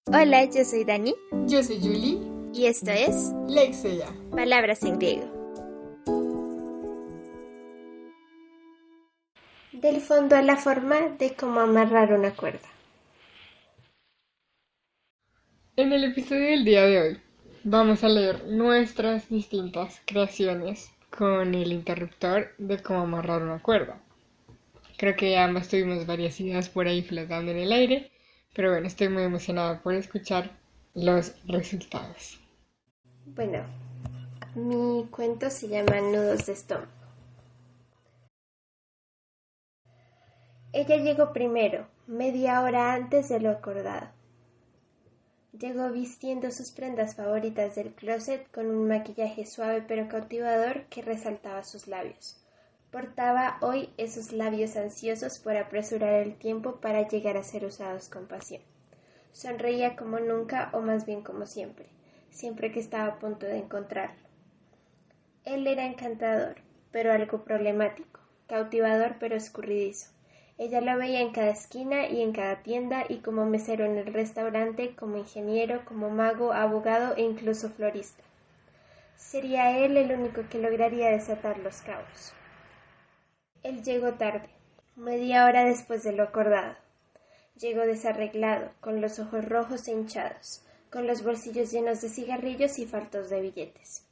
Hola, yo soy Dani Yo soy Julie. y esto es Lexia. Palabras en griego. Del fondo a la forma de cómo amarrar una cuerda. En el episodio del día de hoy vamos a leer nuestras distintas creaciones con el interruptor de cómo amarrar una cuerda. Creo que ambas tuvimos varias ideas por ahí flotando en el aire, pero bueno, estoy muy emocionada por escuchar los resultados. Bueno, mi cuento se llama Nudos de estómago. Ella llegó primero, media hora antes de lo acordado. Llegó vistiendo sus prendas favoritas del closet con un maquillaje suave pero cautivador que resaltaba sus labios. Portaba hoy esos labios ansiosos por apresurar el tiempo para llegar a ser usados con pasión. Sonreía como nunca o más bien como siempre, siempre que estaba a punto de encontrarlo. Él era encantador, pero algo problemático, cautivador pero escurridizo. Ella lo veía en cada esquina y en cada tienda y como mesero en el restaurante, como ingeniero, como mago, abogado e incluso florista. Sería él el único que lograría desatar los cabos. Él llegó tarde, media hora después de lo acordado. Llegó desarreglado, con los ojos rojos e hinchados, con los bolsillos llenos de cigarrillos y faltos de billetes.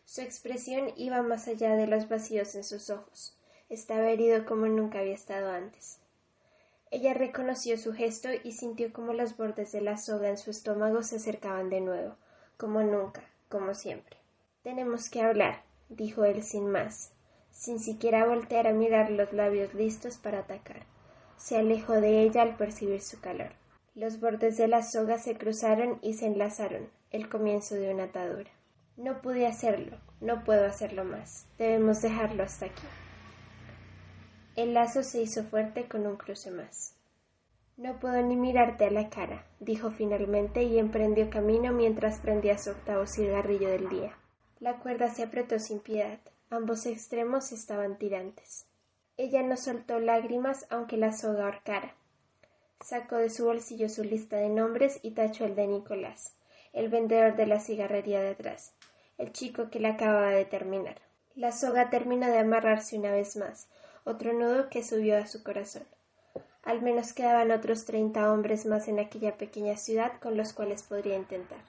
Su expresión iba más allá de los vacíos en sus ojos. Estaba herido como nunca había estado antes. Ella reconoció su gesto y sintió como los bordes de la soga en su estómago se acercaban de nuevo, como nunca, como siempre. Tenemos que hablar, dijo él sin más, sin siquiera voltear a mirar los labios listos para atacar. Se alejó de ella al percibir su calor. Los bordes de la soga se cruzaron y se enlazaron, el comienzo de una atadura. No pude hacerlo, no puedo hacerlo más. Debemos dejarlo hasta aquí. El lazo se hizo fuerte con un cruce más. No puedo ni mirarte a la cara, dijo finalmente y emprendió camino mientras prendía su octavo cigarrillo del día. La cuerda se apretó sin piedad. Ambos extremos estaban tirantes. Ella no soltó lágrimas aunque la soga ahorcara. Sacó de su bolsillo su lista de nombres y tachó el de Nicolás, el vendedor de la cigarrería de atrás, el chico que la acababa de terminar. La soga terminó de amarrarse una vez más, otro nudo que subió a su corazón. Al menos quedaban otros 30 hombres más en aquella pequeña ciudad con los cuales podría intentar.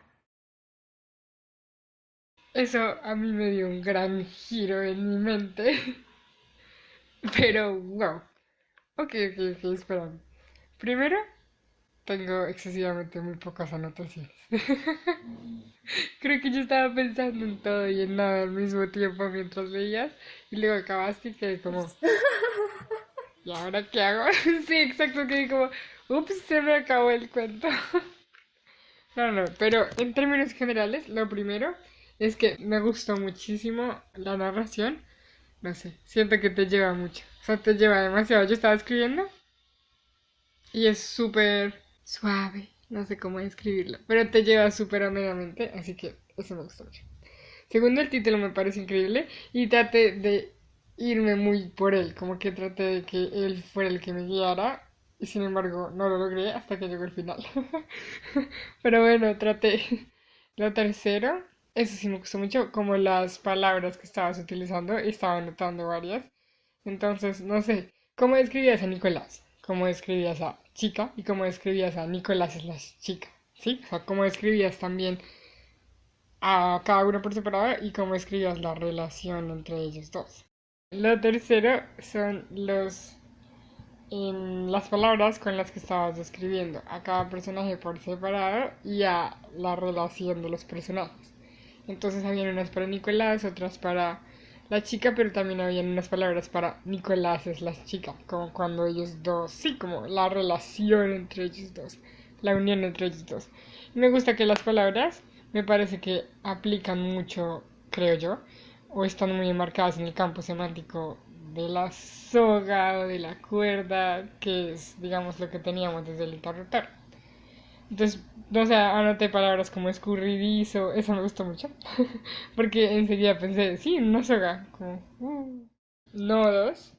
Eso a mí me dio un gran giro en mi mente, pero wow. Ok, espera. Primero, tengo excesivamente muy pocas anotaciones. Creo que yo estaba pensando en todo y en nada al mismo tiempo mientras leías y luego acabaste y quedé como, ¿y ahora qué hago? Sí, exacto, quedé como, ups, se me acabó el cuento. No, pero en términos generales, lo primero es que me gustó muchísimo la narración. No sé, siento que te lleva mucho. O sea, te lleva demasiado. Yo estaba escribiendo y es súper suave. No sé cómo describirlo, pero te lleva súper amenamente, así que eso me gustó mucho. Segundo, el título me parece increíble y traté de irme muy por él, como que traté de que él fuera el que me guiara y sin embargo no lo logré hasta que llegó el final. Pero bueno, traté. Lo tercero, eso sí me gustó mucho, como las palabras que estabas utilizando, estaba anotando varias. Entonces, no sé, ¿cómo describías a Nicolás? ¿Cómo describías a chica? ¿Y cómo describías a Nicolás es la chica? ¿Sí? O sea, ¿cómo describías también a cada uno por separado y cómo escribías la relación entre ellos dos? Lo tercero son las palabras con las que estabas describiendo a cada personaje por separado y a la relación de los personajes. Entonces habían unas para Nicolás, otras para la chica, pero también habían unas palabras para Nicolás es la chica, como cuando ellos dos, sí, como la relación entre ellos dos, la unión entre ellos dos. Y me gusta que las palabras me parece que aplican mucho, creo yo, o están muy enmarcadas en el campo semántico de la soga o de la cuerda, que es, digamos, lo que teníamos desde el interruptor. Entonces, no sé, anoté palabras como escurridizo, eso me gustó mucho, porque enseguida pensé, sí, una soga, como nodos,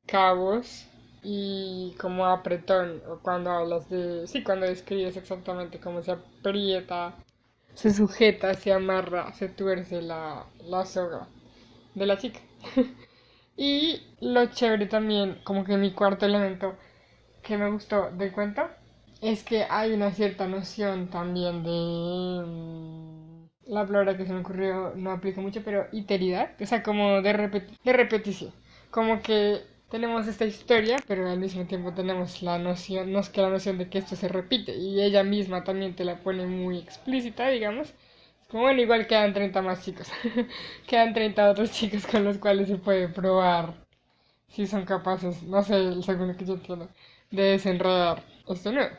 cabos, y como apretón, o cuando hablas de, sí, cuando describes exactamente cómo se aprieta, se sujeta, se amarra, se tuerce la soga de la chica. Y lo chévere también, como que mi cuarto elemento que me gustó del cuento, es que hay una cierta noción también de... la palabra que se me ocurrió no aplica mucho, pero iteridad, o sea, como de repetición. Como que tenemos esta historia, pero al mismo tiempo tenemos la noción, nos queda la noción de que esto se repite, y ella misma también te la pone muy explícita, digamos. Como bueno, igual quedan 30 más chicos. Quedan 30 otros chicos con los cuales se puede probar si son capaces, no sé, según lo que yo entiendo, de desenredar este nudo.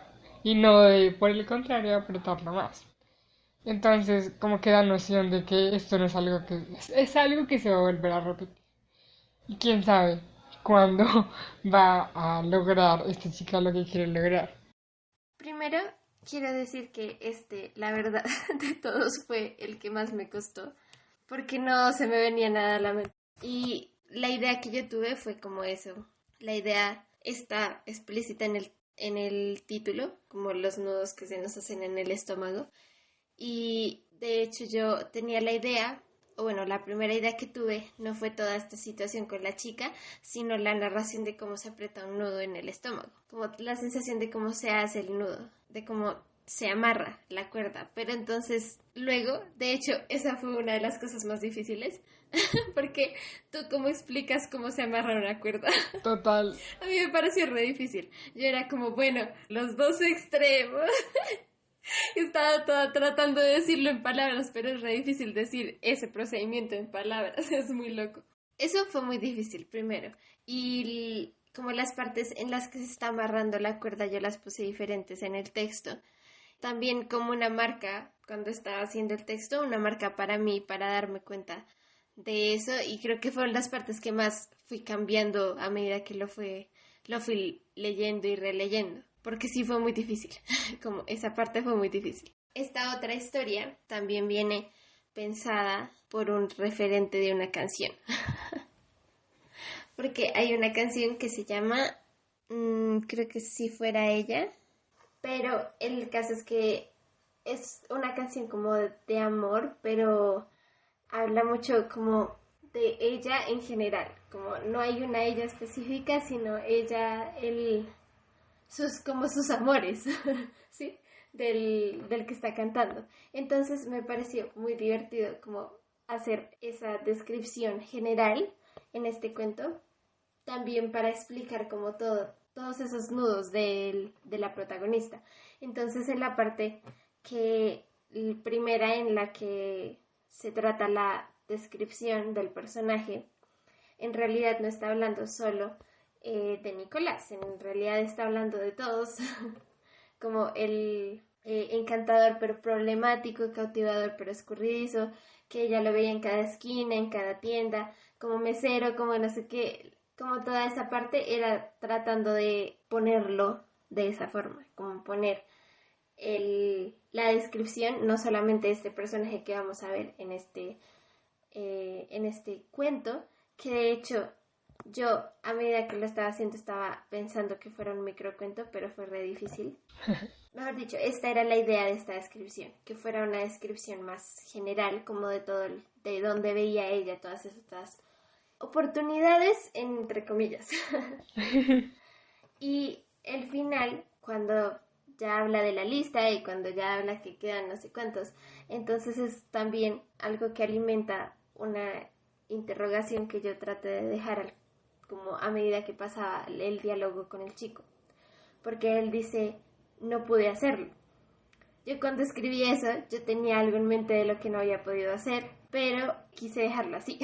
Y no de, por el contrario, apretarlo más. Entonces, como que da noción de que esto no es algo que... Es algo que se va a volver a repetir. Y quién sabe cuándo va a lograr esta chica lo que quiere lograr. Primero, quiero decir que la verdad, de todos fue el que más me costó, porque no se me venía nada a la mente. Y la idea que yo tuve fue como eso. La idea está explícita en el título, como los nudos que se nos hacen en el estómago. Y de hecho yo tenía la idea, o bueno, la primera idea que tuve no fue toda esta situación con la chica, sino la narración de cómo se aprieta un nudo en el estómago, como la sensación de cómo se hace el nudo, de cómo se amarra la cuerda. Pero entonces luego, de hecho, esa fue una de las cosas más difíciles, porque tú cómo explicas cómo se amarra una cuerda. Total, A mí me pareció re difícil. Yo era como, bueno, los dos extremos. Estaba toda tratando de decirlo en palabras, pero es re difícil decir ese procedimiento en palabras, es muy loco. Eso fue muy difícil, primero. Y como las partes en las que se está amarrando la cuerda, yo las puse diferentes en el texto. También como una marca, cuando estaba haciendo el texto, una marca para mí, para darme cuenta de eso. Y creo que fueron las partes que más fui cambiando a medida que lo fui leyendo y releyendo, porque sí fue muy difícil, como esa parte fue muy difícil. Esta otra historia también viene pensada por un referente de una canción, porque hay una canción que se llama, creo que Si fuera ella, pero el caso es que es una canción como de amor, pero habla mucho como de ella en general, como no hay una ella específica, sino ella, como sus amores, ¿sí? Del que está cantando. Entonces me pareció muy divertido como hacer esa descripción general en este cuento, también para explicar como todos esos nudos de la protagonista. Entonces en la parte que primera en la que se trata la descripción del personaje, en realidad no está hablando solo de Nicolás, en realidad está hablando de todos, como el encantador pero problemático, cautivador pero escurridizo, que ella lo veía en cada esquina, en cada tienda, como mesero, como no sé qué, como toda esa parte era tratando de ponerlo de esa forma, como poner la descripción, no solamente de este personaje que vamos a ver en este cuento, que de hecho yo a medida que lo estaba haciendo estaba pensando que fuera un microcuento, pero fue re difícil. Mejor dicho, esta era la idea de esta descripción, que fuera una descripción más general, como de todo, de dónde veía ella todas estas oportunidades, entre comillas. Y el final, cuando ya habla de la lista y cuando ya habla que quedan no sé cuántos, entonces es también algo que alimenta una interrogación que yo traté de dejar como a medida que pasaba el diálogo con el chico, porque él dice, no pude hacerlo. Yo cuando escribí eso, yo tenía algo en mente de lo que no había podido hacer, pero quise dejarlo así.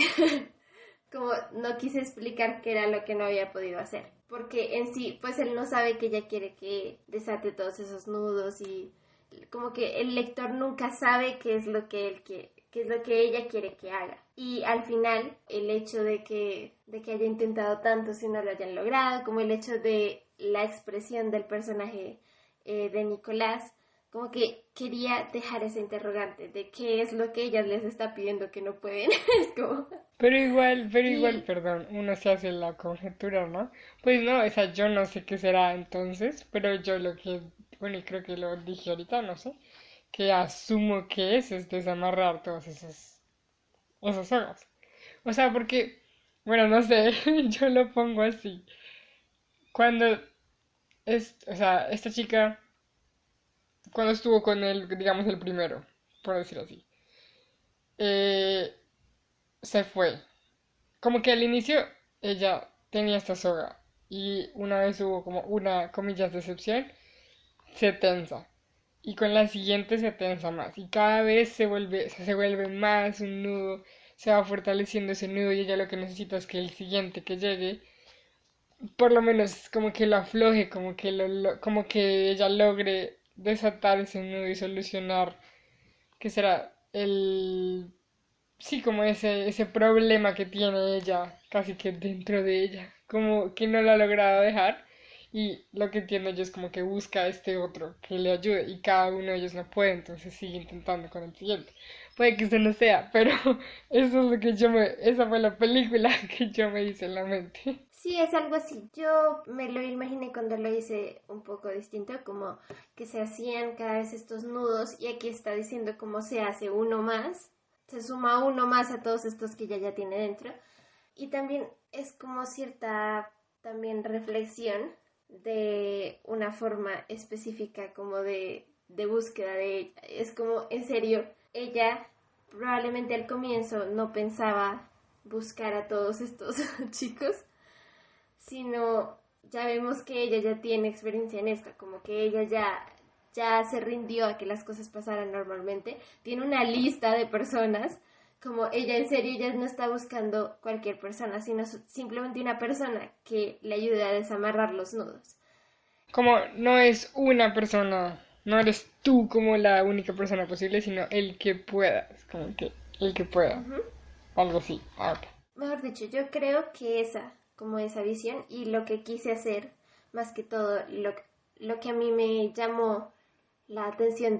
Como no quise explicar qué era lo que no había podido hacer, porque en sí, pues él no sabe que ella quiere que desate todos esos nudos y como que el lector nunca sabe qué es lo que él quiere, qué es lo que ella quiere que haga. Y al final, el hecho de que haya intentado tanto si no lo hayan logrado, como el hecho de la expresión del personaje de Nicolás, como que quería dejar esa interrogante de qué es lo que ella les está pidiendo que no pueden. Es como... Pero igual, Y perdón, uno se hace la conjetura, ¿no? Pues no, o sea, yo no sé qué será entonces, pero yo lo que, bueno, y creo que lo dije ahorita, no sé, que asumo que es desamarrar todas esas sogas. O sea, porque, bueno, no sé, yo lo pongo así. Cuando o sea, esta chica, cuando estuvo con él, digamos el primero, por decir así, eh, se fue. Como que al inicio ella tenía esta soga y una vez hubo como una, comillas, decepción, se tensa. Y con la siguiente se tensa más. Y cada vez se vuelve más un nudo, se va fortaleciendo ese nudo y ella lo que necesita es que el siguiente que llegue, por lo menos como que lo afloje, como que ella logre desatar ese nudo y solucionar, ¿qué será? Sí, como ese problema que tiene ella, casi que dentro de ella, como que no lo ha logrado dejar y lo que entiendo yo es como que busca a este otro que le ayude y cada uno de ellos no puede, entonces sigue intentando con el siguiente. Puede que eso no sea, pero eso es lo que esa fue la película que yo me hice en la mente. sí, es algo así. Yo me lo imaginé cuando lo hice un poco distinto, como que se hacían cada vez estos nudos y aquí está diciendo cómo se hace uno más, se suma uno más a todos estos que ya tiene dentro y también es como cierta también reflexión de una forma específica como de búsqueda de ella. Es como, en serio, ella probablemente al comienzo no pensaba buscar a todos estos chicos, sino ya vemos que ella ya tiene experiencia en esto, como que ella ya se rindió a que las cosas pasaran normalmente, tiene una lista de personas, como ella en serio ya no está buscando cualquier persona, sino simplemente una persona que le ayude a desamarrar los nudos. Como no es una persona, no eres tú como la única persona posible, sino el que pueda, es como que el que pueda, Ujú. algo así. Ah, ok. Mejor dicho, yo creo que como esa visión y lo que quise hacer, más que todo, lo que a mí me llamó la atención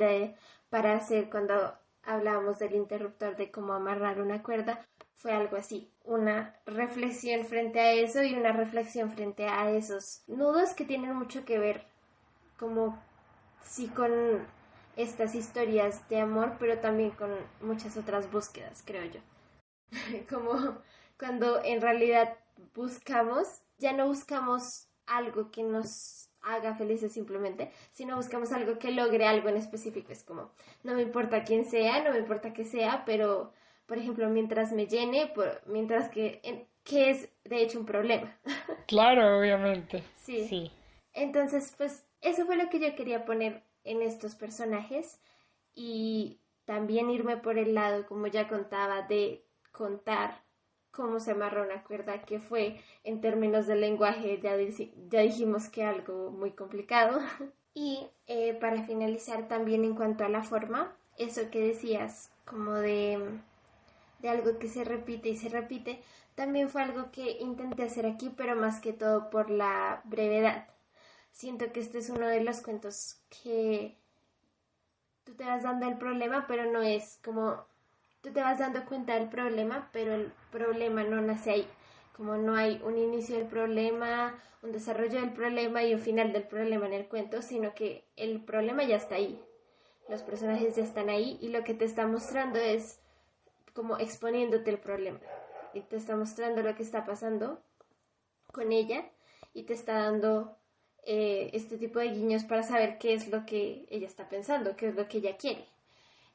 para hacer cuando hablábamos del interruptor de cómo amarrar una cuerda, fue algo así, una reflexión frente a eso y una reflexión frente a esos nudos que tienen mucho que ver, como sí con estas historias de amor, pero también con muchas otras búsquedas, creo yo. Como cuando en realidad buscamos, ya no buscamos algo que nos haga felices simplemente, sino buscamos algo que logre algo en específico. Es como, no me importa quién sea, no me importa qué sea, pero, por ejemplo, mientras me llene, mientras que es de hecho un problema. Claro, obviamente, Sí. sí. Entonces, pues eso fue lo que yo quería poner en estos personajes y también irme por el lado, como ya contaba, de contar cómo se amarra una cuerda, que fue en términos de lenguaje, ya dijimos que algo muy complicado. Y para finalizar también en cuanto a la forma, eso que decías, como de algo que se repite y se repite, también fue algo que intenté hacer aquí, pero más que todo por la brevedad. Siento que este es uno de los cuentos que tú te vas dando el problema, pero no es como tú te vas dando cuenta del problema, pero el problema no nace ahí. Como no hay un inicio del problema, un desarrollo del problema y un final del problema en el cuento, sino que el problema ya está ahí. Los personajes ya están ahí y lo que te está mostrando es como exponiéndote el problema. Y te está mostrando lo que está pasando con ella y te está dando este tipo de guiños para saber qué es lo que ella está pensando, qué es lo que ella quiere.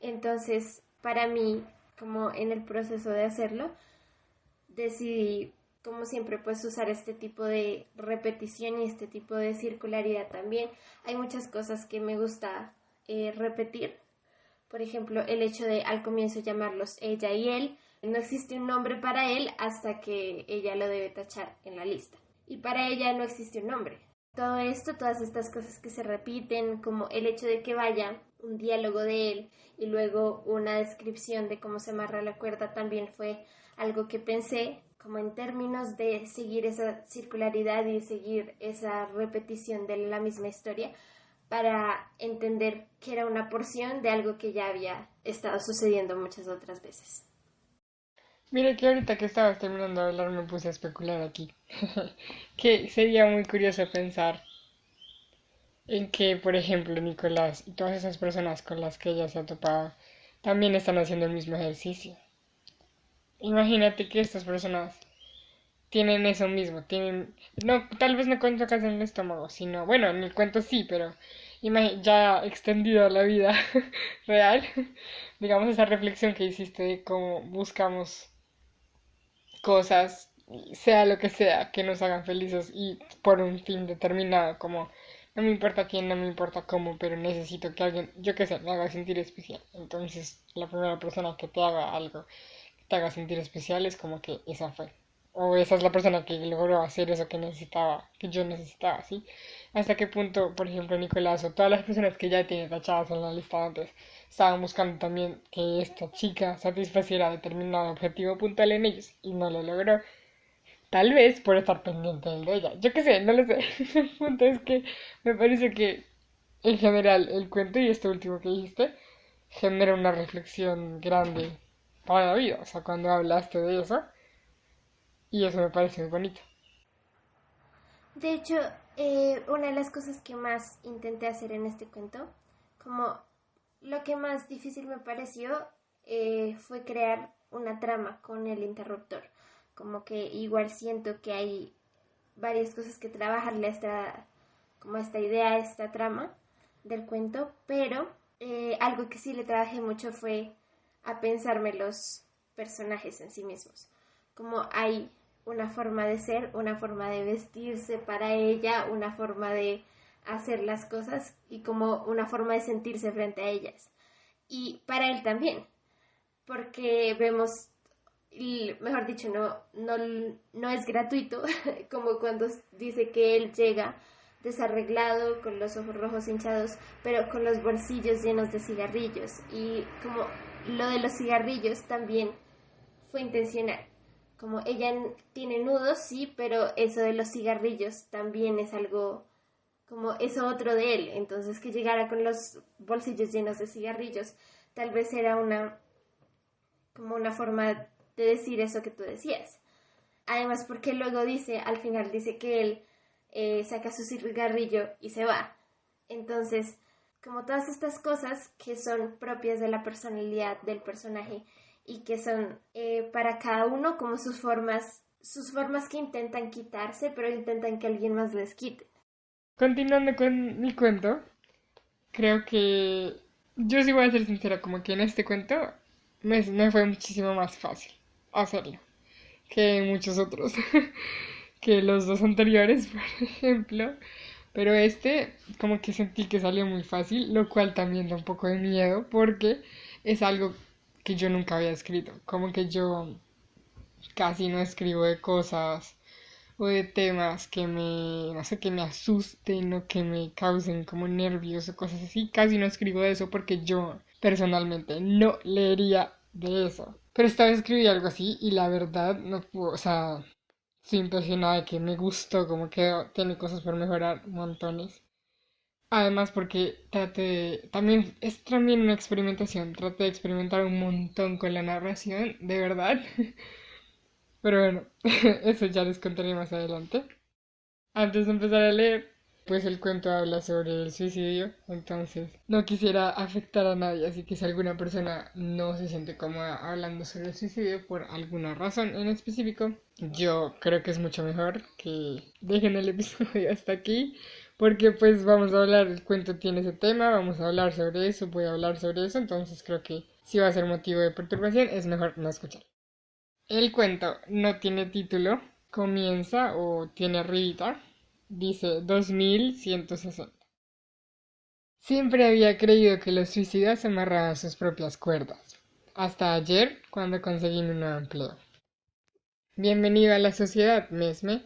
Entonces, para mí, como en el proceso de hacerlo, decidí, como siempre, pues usar este tipo de repetición y este tipo de circularidad también. Hay muchas cosas que me gusta repetir. Por ejemplo, el hecho de al comienzo llamarlos ella y él. No existe un nombre para él hasta que ella lo debe tachar en la lista. Y para ella no existe un nombre. Todo esto, todas estas cosas que se repiten, como el hecho de que vaya un diálogo de él y luego una descripción de cómo se amarra la cuerda, también fue algo que pensé como en términos de seguir esa circularidad y seguir esa repetición de la misma historia para entender que era una porción de algo que ya había estado sucediendo muchas otras veces. Mira que ahorita que estabas terminando de hablar me puse a especular aquí. Que sería muy curioso pensar en que, por ejemplo, Nicolás y todas esas personas con las que ella se ha topado también están haciendo el mismo ejercicio. Imagínate que estas personas tienen eso mismo, tienen, no, tal vez no con tocas en el estómago, sino, bueno, en el cuento sí, pero ya extendido a la vida real, digamos esa reflexión que hiciste de cómo buscamos cosas, sea lo que sea, que nos hagan felices y por un fin determinado, como no me importa quién, no me importa cómo, pero necesito que alguien, yo qué sé, me haga sentir especial. Entonces, la primera persona que te haga algo, que te haga sentir especial, es como que esa fue. O esa es la persona que logró hacer eso que necesitaba, que yo necesitaba, ¿sí? Hasta qué punto, por ejemplo, Nicolás o todas las personas que ya tiene tachadas en la lista antes, estaban buscando también que esta chica satisfaciera determinado objetivo puntual en ellos y no lo logró. Tal vez por estar pendiente de ella. Yo qué sé, no lo sé. El punto es que me parece que en general el cuento y esto último que dijiste genera una reflexión grande para la vida. O sea, cuando hablaste de eso, y eso me parece muy bonito. De hecho, una de las cosas que más intenté hacer en este cuento, como lo que más difícil me pareció, fue crear una trama con el interruptor. Como que igual siento que hay varias cosas que trabajarle a como a esta idea, a esta trama del cuento, pero algo que sí le trabajé mucho fue a pensarme los personajes en sí mismos. Como hay una forma de ser, una forma de vestirse para ella, una forma de hacer las cosas y como una forma de sentirse frente a ellas. Y para él también, porque vemos, mejor dicho, no es gratuito, como cuando dice que él llega desarreglado, con los ojos rojos hinchados, pero con los bolsillos llenos de cigarrillos. Y como lo de los cigarrillos también fue intencional. Como ella tiene nudos, sí, pero eso de los cigarrillos también es algo, como eso otro de él. Entonces que llegara con los bolsillos llenos de cigarrillos, tal vez era como una forma de decir eso que tú decías. Además, porque luego dice, al final dice que él saca su cigarrillo y se va. Entonces, como todas estas cosas que son propias de la personalidad del personaje y que son para cada uno como sus formas que intentan quitarse, pero intentan que alguien más les quite. Continuando con mi cuento, creo que yo sí voy a ser sincera, como que en este cuento me fue muchísimo más fácil hacerlo que muchos otros, que los dos anteriores, por ejemplo. Pero este, como que sentí que salió muy fácil, lo cual también da un poco de miedo porque es algo que yo nunca había escrito. Como que yo casi no escribo de cosas o de temas que no sé, que me asusten o que me causen como nervios o cosas así. Casi no escribo de eso porque yo personalmente no leería de eso. Pero esta vez escribí algo así y la verdad no puedo, o sea, estoy impresionada de que me gustó, como que tiene cosas por mejorar, montones. Además porque también es también una experimentación, traté de experimentar un montón con la narración, de verdad. Pero bueno, eso ya les contaré más adelante. Antes de empezar a leer, pues el cuento habla sobre el suicidio, entonces no quisiera afectar a nadie, así que si alguna persona no se siente cómoda hablando sobre el suicidio por alguna razón en específico, yo creo que es mucho mejor que dejen el episodio hasta aquí, porque pues vamos a hablar, el cuento tiene ese tema, vamos a hablar sobre eso, voy a hablar sobre eso, entonces creo que si va a ser motivo de perturbación es mejor no escuchar. El cuento no tiene título, comienza o tiene arribita, dice 2160. Siempre había creído que los suicidas se amarraban sus propias cuerdas, hasta ayer cuando conseguí un nuevo empleo. Bienvenido a la sociedad, Mesme.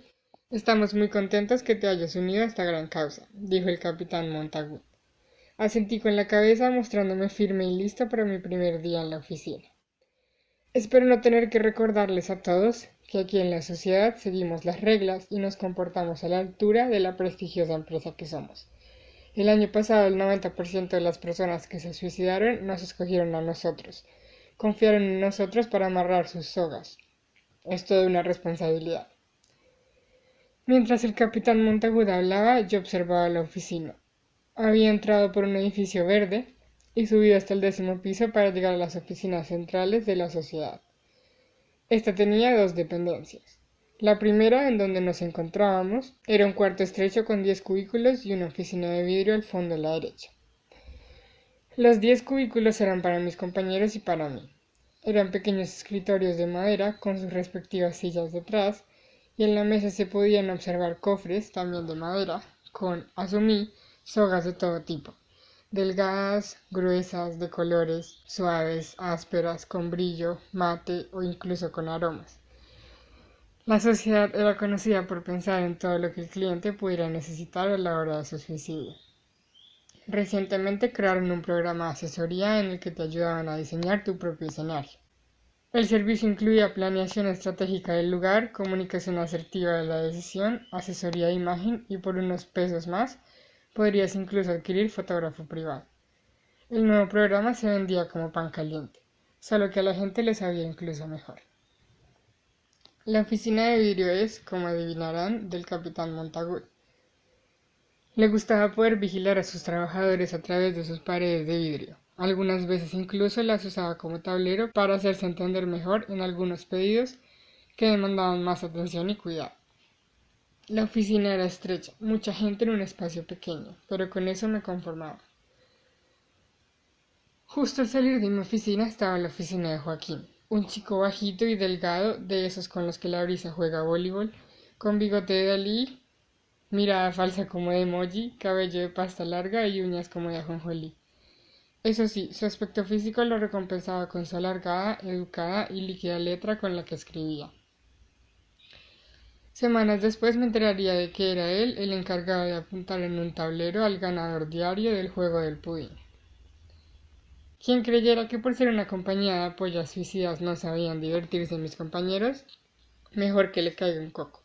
Estamos muy contentos que te hayas unido a esta gran causa, dijo el capitán Montagu. Asentí con la cabeza mostrándome firme y listo para mi primer día en la oficina. Espero no tener que recordarles a todos que aquí en la sociedad seguimos las reglas y nos comportamos a la altura de la prestigiosa empresa que somos. El año pasado el 90% de las personas que se suicidaron nos escogieron a nosotros. Confiaron en nosotros para amarrar sus sogas. Es toda una responsabilidad. Mientras el capitán Montagut hablaba, yo observaba la oficina. Había entrado por un edificio verde y subido hasta el 10º piso para llegar a las oficinas centrales de la sociedad. Esta tenía 2 dependencias. La primera, en donde nos encontrábamos, era un cuarto estrecho con 10 cubículos y una oficina de vidrio al fondo a la derecha. Los 10 cubículos eran para mis compañeros y para mí. Eran pequeños escritorios de madera con sus respectivas sillas detrás, y en la mesa se podían observar cofres, también de madera, con, asumí, sogas de todo tipo. Delgadas, gruesas, de colores, suaves, ásperas, con brillo, mate o incluso con aromas. La sociedad era conocida por pensar en todo lo que el cliente pudiera necesitar a la hora de su suicidio. Recientemente crearon un programa de asesoría en el que te ayudaban a diseñar tu propio escenario. El servicio incluía planeación estratégica del lugar, comunicación asertiva de la decisión, asesoría de imagen y por unos pesos más podrías incluso adquirir fotógrafo privado. El nuevo programa se vendía como pan caliente, solo que a la gente le sabía incluso mejor. La oficina de vidrio es, como adivinarán, del capitán Montagut. Le gustaba poder vigilar a sus trabajadores a través de sus paredes de vidrio. Algunas veces incluso las usaba como tablero para hacerse entender mejor en algunos pedidos que demandaban más atención y cuidado. La oficina era estrecha, mucha gente en un espacio pequeño, pero con eso me conformaba. Justo al salir de mi oficina estaba la oficina de Joaquín, un chico bajito y delgado, de esos con los que la brisa juega voleibol, con bigote de Dalí, mirada falsa como de emoji, cabello de pasta larga y uñas como de ajonjolí. Eso sí, su aspecto físico lo recompensaba con su alargada, educada y líquida letra con la que escribía. Semanas después me enteraría de que era él el encargado de apuntar en un tablero al ganador diario del juego del pudín. Quien creyera que por ser una compañía de apoyo a suicidas no sabían divertirse mis compañeros, mejor que le caiga un coco.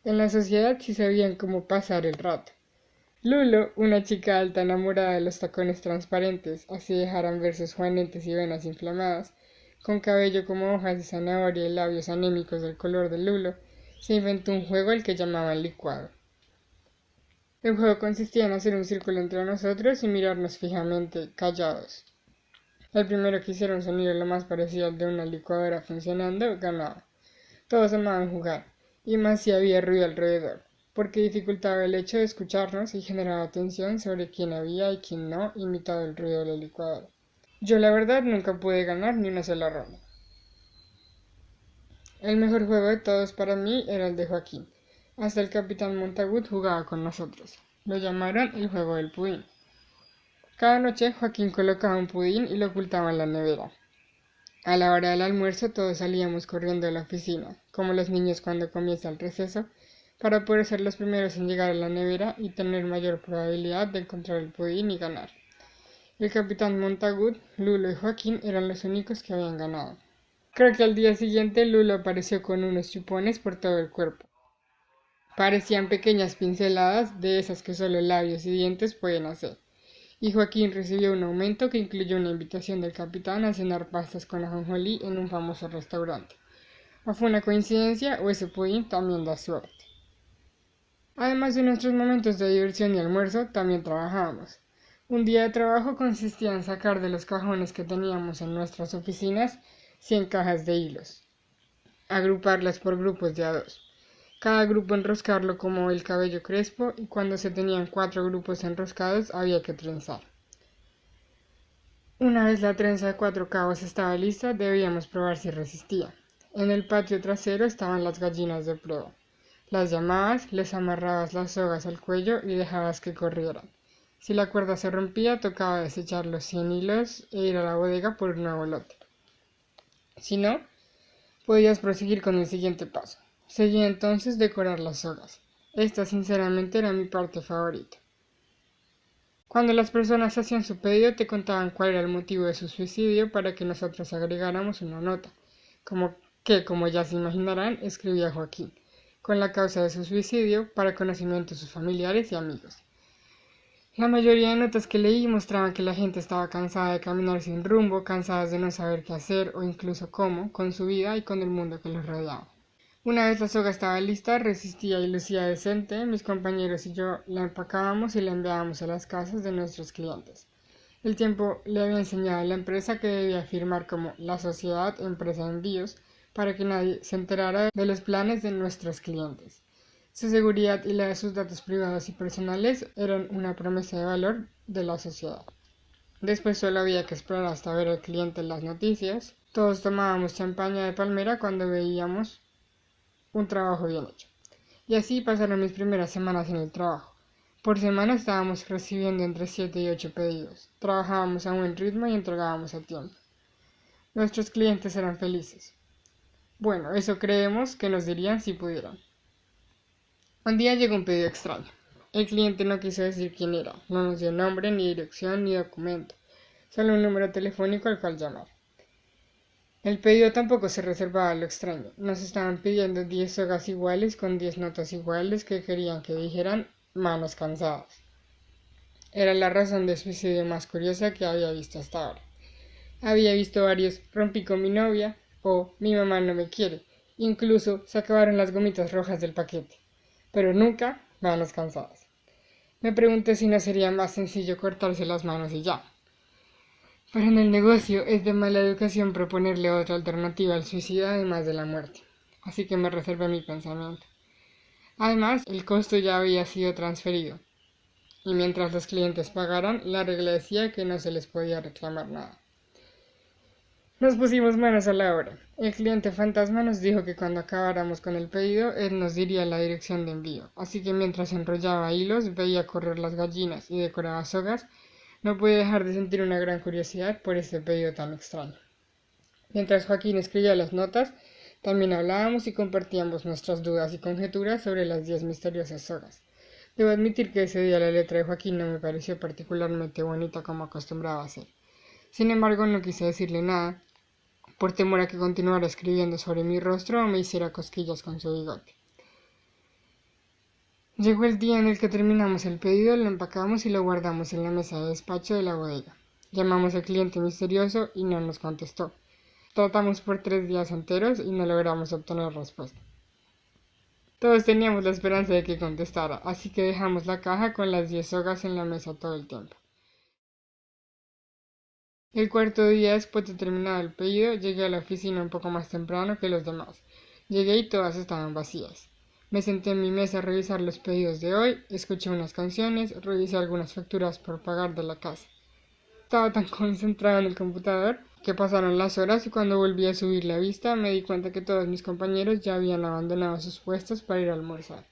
En la sociedad sí sabían cómo pasar el rato. Lulo, una chica alta enamorada de los tacones transparentes, así dejaran ver sus juanetes y venas inflamadas, con cabello como hojas de zanahoria y labios anémicos del color del lulo, se inventó un juego al que llamaban licuado. El juego consistía en hacer un círculo entre nosotros y mirarnos fijamente, callados. El primero que hiciera un sonido lo más parecido al de una licuadora funcionando, ganaba. Todos amaban jugar, y más si había ruido alrededor, porque dificultaba el hecho de escucharnos y generaba tensión sobre quién había y quién no imitado el ruido de la licuadora. Yo la verdad nunca pude ganar ni una sola ronda. El mejor juego de todos para mí era el de Joaquín. Hasta el capitán Montagut jugaba con nosotros. Lo llamaron el juego del pudín. Cada noche Joaquín colocaba un pudín y lo ocultaba en la nevera. A la hora del almuerzo todos salíamos corriendo a la oficina, como los niños cuando comienza el receso, para poder ser los primeros en llegar a la nevera y tener mayor probabilidad de encontrar el pudín y ganar. El capitán Montagut, Lulo y Joaquín eran los únicos que habían ganado. Creo que al día siguiente Lulo apareció con unos chupones por todo el cuerpo. Parecían pequeñas pinceladas de esas que solo labios y dientes pueden hacer. Y Joaquín recibió un aumento que incluyó una invitación del capitán a cenar pastas con ajonjolí en un famoso restaurante. ¿O fue una coincidencia o ese pudín también da suerte? Además de nuestros momentos de diversión y almuerzo, también trabajábamos. Un día de trabajo consistía en sacar de los cajones que teníamos en nuestras oficinas 100 cajas de hilos, agruparlas por grupos de a 2. Cada grupo enroscarlo como el cabello crespo y cuando se tenían 4 grupos enroscados había que trenzar. Una vez la trenza de 4 cabos estaba lista, debíamos probar si resistía. En el patio trasero estaban las gallinas de prueba. Las llamabas, les amarrabas las sogas al cuello y dejabas que corrieran. Si la cuerda se rompía, tocaba desechar los 100 hilos e ir a la bodega por un nuevo lote. Si no, podías proseguir con el siguiente paso. Seguía entonces decorar las sogas. Esta sinceramente era mi parte favorita. Cuando las personas hacían su pedido te contaban cuál era el motivo de su suicidio para que nosotros agregáramos una nota, como ya se imaginarán, escribía Joaquín, con la causa de su suicidio para conocimiento de sus familiares y amigos. La mayoría de notas que leí mostraban que la gente estaba cansada de caminar sin rumbo, cansadas de no saber qué hacer o incluso cómo, con su vida y con el mundo que los rodeaba. Una vez la soga estaba lista, resistía y lucía decente, mis compañeros y yo la empacábamos y la enviábamos a las casas de nuestros clientes. El tiempo le había enseñado a la empresa que debía firmar como la sociedad empresa de envíos para que nadie se enterara de los planes de nuestros clientes. Su seguridad y la de sus datos privados y personales eran una promesa de valor de la sociedad. Después solo había que esperar hasta ver al cliente en las noticias. Todos tomábamos champaña de palmera cuando veíamos un trabajo bien hecho. Y así pasaron mis primeras semanas en el trabajo. Por semana estábamos recibiendo entre 7 y 8 pedidos. Trabajábamos a buen ritmo y entregábamos a tiempo. Nuestros clientes eran felices. Bueno, eso creemos que nos dirían si pudieran. Un día llegó un pedido extraño. El cliente no quiso decir quién era, no nos dio nombre, ni dirección, ni documento, solo un número telefónico al cual llamar. El pedido tampoco se reservaba a lo extraño. Nos estaban pidiendo 10 sogas iguales con 10 notas iguales que querían que dijeran manos cansadas. Era la razón de suicidio más curiosa que había visto hasta ahora. Había visto varios rompí con mi novia o mi mamá no me quiere. Incluso se acabaron las gomitas rojas del paquete. Pero nunca manos cansadas. Me pregunté si no sería más sencillo cortarse las manos y ya. Pero en el negocio es de mala educación proponerle otra alternativa al suicidio además de la muerte. Así que me reservé mi pensamiento. Además, el costo ya había sido transferido. Y mientras los clientes pagaran, la regla decía que no se les podía reclamar nada. Nos pusimos manos a la obra. El cliente fantasma nos dijo que cuando acabáramos con el pedido, él nos diría la dirección de envío. Así que mientras enrollaba hilos, veía correr las gallinas y decoraba sogas, no pude dejar de sentir una gran curiosidad por este pedido tan extraño. Mientras Joaquín escribía las notas, también hablábamos y compartíamos nuestras dudas y conjeturas sobre las 10 misteriosas sogas. Debo admitir que ese día la letra de Joaquín no me pareció particularmente bonita como acostumbraba a ser. Sin embargo, no quise decirle nada, por temor a que continuara escribiendo sobre mi rostro o me hiciera cosquillas con su bigote. Llegó el día en el que terminamos el pedido, lo empacamos y lo guardamos en la mesa de despacho de la bodega. Llamamos al cliente misterioso y no nos contestó. Tratamos por 3 días enteros y no logramos obtener respuesta. Todos teníamos la esperanza de que contestara, así que dejamos la caja con las 10 sogas en la mesa todo el tiempo. El cuarto día después de terminado el pedido, llegué a la oficina un poco más temprano que los demás. Llegué y todas estaban vacías. Me senté en mi mesa a revisar los pedidos de hoy, escuché unas canciones, revisé algunas facturas por pagar de la casa. Estaba tan concentrado en el computador que pasaron las horas y cuando volví a subir la vista me di cuenta que todos mis compañeros ya habían abandonado sus puestos para ir a almorzar.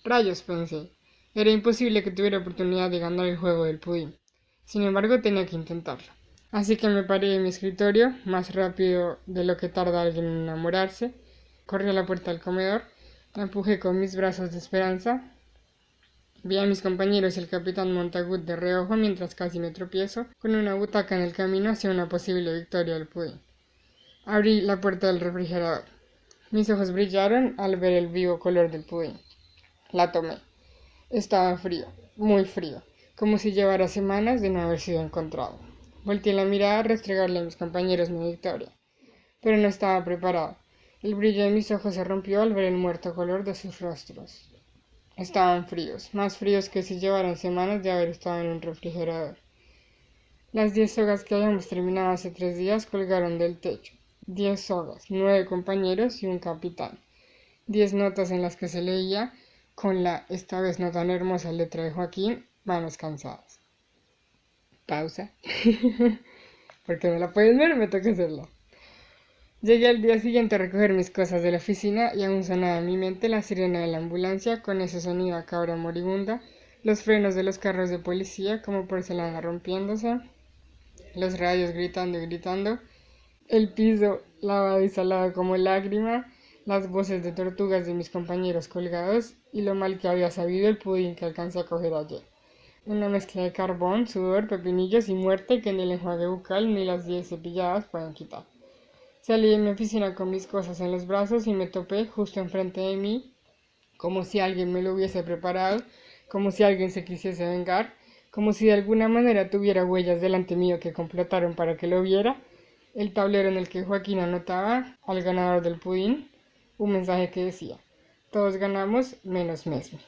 Rayos, pensé. Era imposible que tuviera oportunidad de ganar el juego del pudín. Sin embargo, tenía que intentarlo. Así que me paré en mi escritorio, más rápido de lo que tarda alguien en enamorarse. Corrí a la puerta del comedor, la empujé con mis brazos de esperanza. Vi a mis compañeros y el capitán Montagut de reojo mientras casi me tropiezo con una butaca en el camino hacia una posible victoria del pudín. Abrí la puerta del refrigerador. Mis ojos brillaron al ver el vivo color del pudín. La tomé. Estaba frío, muy frío, como si llevara semanas de no haber sido encontrado. Volteé la mirada a restregarle a mis compañeros mi victoria, pero no estaba preparado. El brillo de mis ojos se rompió al ver el muerto color de sus rostros. Estaban fríos, más fríos que si llevaran semanas de haber estado en un refrigerador. Las 10 sogas que habíamos terminado hace 3 días colgaron del techo. 10 sogas, 9 compañeros y un capitán. 10 notas en las que se leía, con la esta vez no tan hermosa letra de Joaquín, manos cansadas. Pausa. Porque no la pueden ver, me toca hacerla. Llegué al día siguiente a recoger mis cosas de la oficina y aún sonaba en mi mente la sirena de la ambulancia con ese sonido a cabra moribunda, los frenos de los carros de policía como porcelana rompiéndose, los radios gritando y gritando, el piso lavado y salado como lágrima, las voces de tortugas de mis compañeros colgados y lo mal que había sabido el pudín que alcancé a coger ayer. Una mezcla de carbón, sudor, pepinillos y muerte que ni el enjuague bucal ni las 10 cepilladas pueden quitar. Salí de mi oficina con mis cosas en los brazos y me topé justo enfrente de mí, como si alguien me lo hubiese preparado, como si alguien se quisiese vengar, como si de alguna manera tuviera huellas delante mío que complotaron para que lo viera, el tablero en el que Joaquín anotaba al ganador del pudín un mensaje que decía: todos ganamos menos Mesme.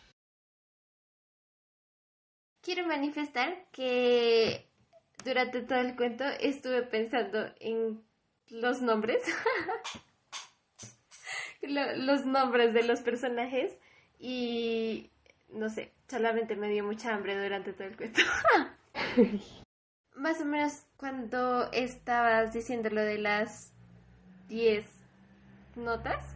Quiero manifestar que durante todo el cuento estuve pensando en los nombres, los nombres de los personajes y no sé, solamente me dio mucha hambre durante todo el cuento. Más o menos cuando estabas diciendo lo de las 10 notas,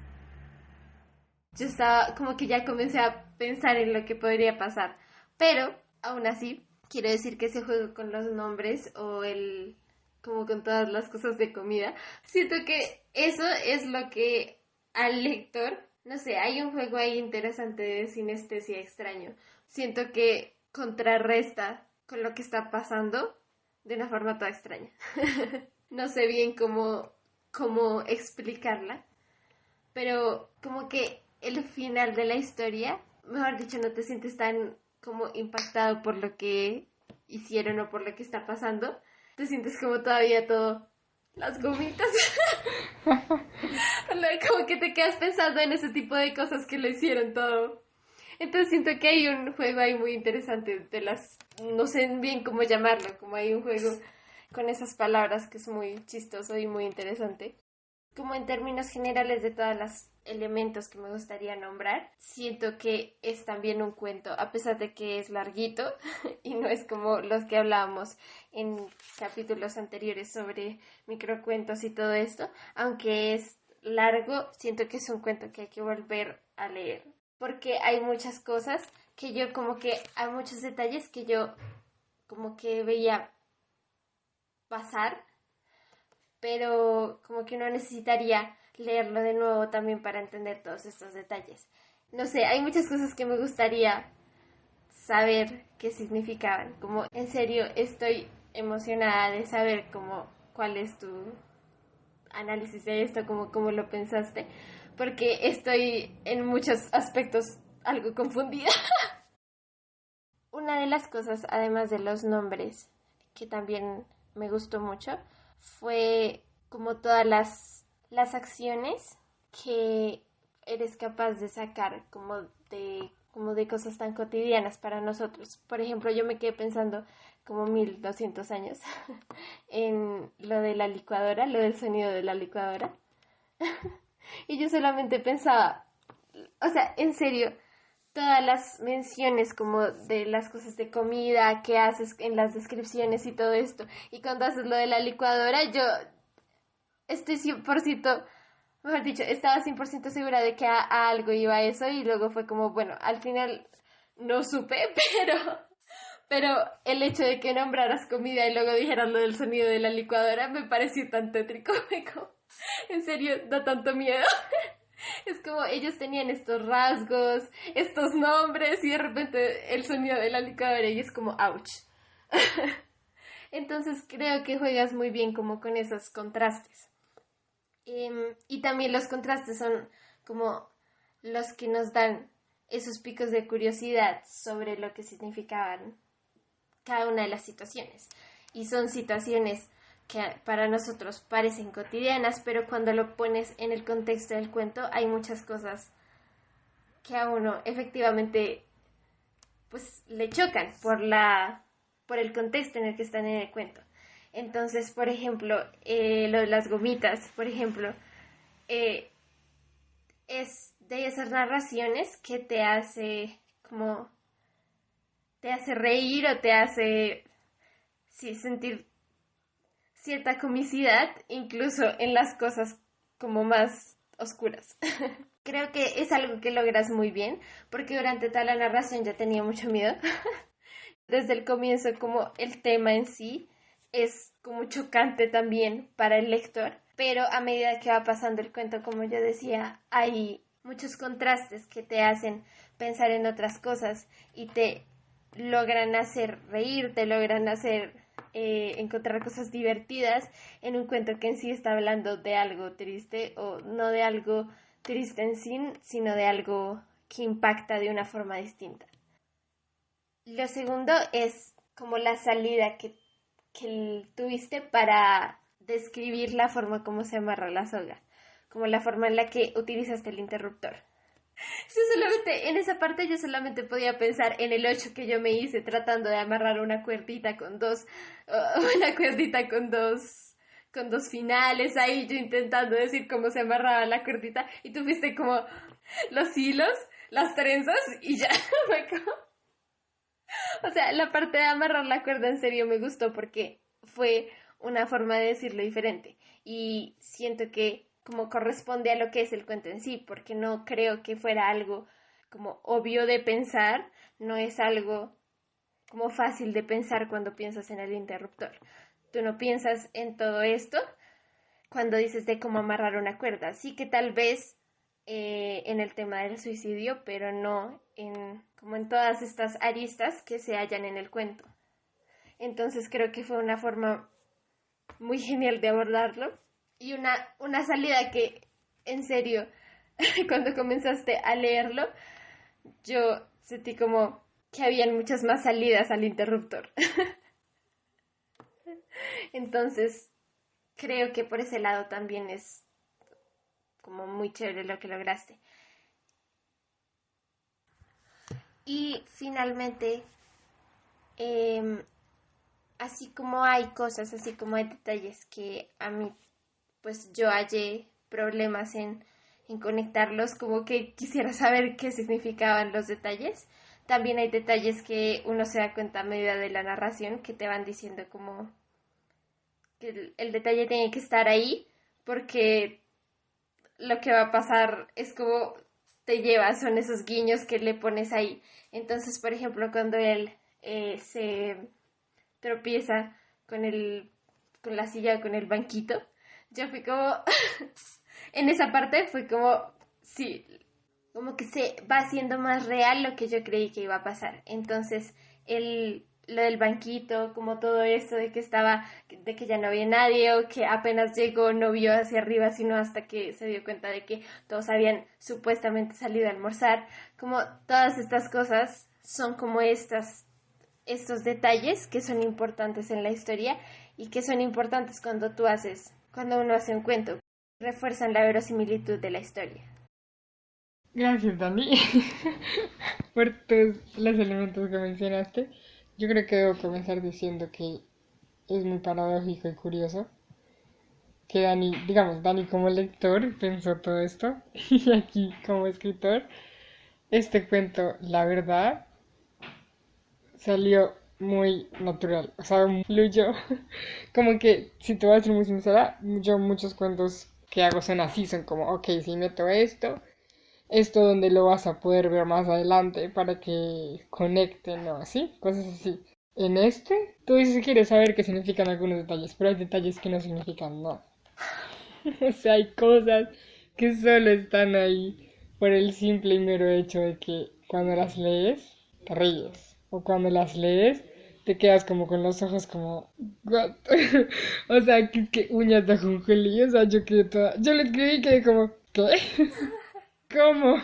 yo estaba como que ya comencé a pensar en lo que podría pasar. Pero, aún así, quiero decir que ese juego con los nombres o el como con todas las cosas de comida, siento que eso es lo que al lector, no sé, hay un juego ahí interesante de sinestesia extraño. Siento que contrarresta con lo que está pasando de una forma toda extraña. No sé bien cómo explicarla, pero como que el final de la historia, mejor dicho, no te sientes tan como impactado por lo que hicieron o por lo que está pasando, te sientes como todavía todo las gomitas, como que te quedas pensando en ese tipo de cosas que lo hicieron todo. Entonces siento que hay un juego ahí muy interesante de las, no sé bien cómo llamarlo, como hay un juego con esas palabras que es muy chistoso y muy interesante. Como en términos generales de todos los elementos que me gustaría nombrar, siento que es también un cuento, a pesar de que es larguito y no es como los que hablábamos en capítulos anteriores sobre microcuentos y todo esto, aunque es largo, siento que es un cuento que hay que volver a leer, porque hay muchas cosas que yo como que, hay muchos detalles que yo como que veía pasar, pero como que uno necesitaría leerlo de nuevo también para entender todos estos detalles. No sé, hay muchas cosas que me gustaría saber qué significaban. Como en serio estoy emocionada de saber cuál es tu análisis de esto, cómo lo pensaste, porque estoy en muchos aspectos algo confundida. Una de las cosas, además de los nombres, que también me gustó mucho, fue como todas las acciones que eres capaz de sacar como de cosas tan cotidianas para nosotros. Por ejemplo, yo me quedé pensando como 1200 años en lo de la licuadora, lo del sonido de la licuadora. Y yo solamente pensaba, o sea, en serio, todas las menciones como de las cosas de comida que haces en las descripciones y todo esto. Y cuando haces lo de la licuadora, yo estoy 100%, mejor dicho, estaba 100% segura de que a algo iba eso y luego fue como, bueno, al final no supe, pero el hecho de que nombraras comida y luego dijeras lo del sonido de la licuadora me pareció tan tétrico, en serio, da tanto miedo. Es como ellos tenían estos rasgos, estos nombres y de repente el sonido de la licuadora y es como ouch. Entonces creo que juegas muy bien como con esos contrastes. Y también los contrastes son como los que nos dan esos picos de curiosidad sobre lo que significaban cada una de las situaciones. Y son situaciones que para nosotros parecen cotidianas, pero cuando lo pones en el contexto del cuento hay muchas cosas que a uno efectivamente pues le chocan por el contexto en el que están en el cuento. Entonces, por ejemplo, lo de las gomitas, por ejemplo, eh, es de esas narraciones que te hace reír o te hace sí, sentir cierta comicidad, incluso en las cosas como más oscuras. Creo que es algo que logras muy bien, porque durante toda la narración ya tenía mucho miedo. Desde el comienzo, como el tema en sí es como chocante también para el lector, pero a medida que va pasando el cuento, como yo decía, hay muchos contrastes que te hacen pensar en otras cosas y te logran hacer reír, te logran hacer encontrar cosas divertidas en un cuento que en sí está hablando de algo triste o no de algo triste en sí, sino de algo que impacta de una forma distinta. Lo segundo es como la salida que tuviste para describir la forma como se amarra la soga, como la forma en la que utilizaste el interruptor. En esa parte yo solamente podía pensar en el 8 que yo me hice tratando de amarrar una cuerdita con con dos finales ahí, yo intentando decir cómo se amarraba la cuerdita y tú fuiste como los hilos, las trenzas y ya. O sea, la parte de amarrar la cuerda en serio me gustó porque fue una forma de decirlo diferente y siento que como corresponde a lo que es el cuento en sí, porque no creo que fuera algo como obvio de pensar, no es algo como fácil de pensar cuando piensas en el interruptor. Tú no piensas en todo esto cuando dices de cómo amarrar una cuerda. Sí que tal vez en el tema del suicidio, pero no como en todas estas aristas que se hallan en el cuento. Entonces creo que fue una forma muy genial de abordarlo y una salida que, en serio, cuando comenzaste a leerlo, yo sentí como que habían muchas más salidas al interruptor. Entonces, creo que por ese lado también es como muy chévere lo que lograste. Y finalmente, así como hay cosas, así como hay detalles que a mí, pues yo hallé problemas en conectarlos, como que quisiera saber qué significaban los detalles. También hay detalles que uno se da cuenta a medida de la narración que te van diciendo como que el detalle tiene que estar ahí porque lo que va a pasar es como te lleva, son esos guiños que le pones ahí. Entonces, por ejemplo, cuando él se tropieza con la silla, con el banquito, yo fui como, en esa parte fue como, sí, como que se va haciendo más real lo que yo creí que iba a pasar. Entonces, lo del banquito, como todo esto de que ya no había nadie o que apenas llegó no vio hacia arriba, sino hasta que se dio cuenta de que todos habían supuestamente salido a almorzar. Como todas estas cosas son como estos detalles que son importantes en la historia y que son importantes cuando uno hace un cuento. Refuerzan la verosimilitud de la historia. Gracias, Dani, por todos los elementos que mencionaste. Yo creo que debo comenzar diciendo que es muy paradójico y curioso que Dani como lector pensó todo esto y aquí como escritor, este cuento, la verdad, salió muy natural, o sea, fluyó. Como que, si te voy a ser muy sincera, yo muchos cuentos que hago son así, son como, ok, si meto esto donde lo vas a poder ver más adelante para que conecten o así, cosas así. En este, tú dices que quieres saber qué significan algunos detalles, pero hay detalles que no significan nada. O sea, hay cosas que solo están ahí por el simple y mero hecho de que cuando las lees, te ríes. O cuando las lees, te quedas como con los ojos como, what? O sea, que uñas de ajonjolí, o sea, yo quedé toda, yo le escribí y quedé como, ¿qué? ¿Cómo?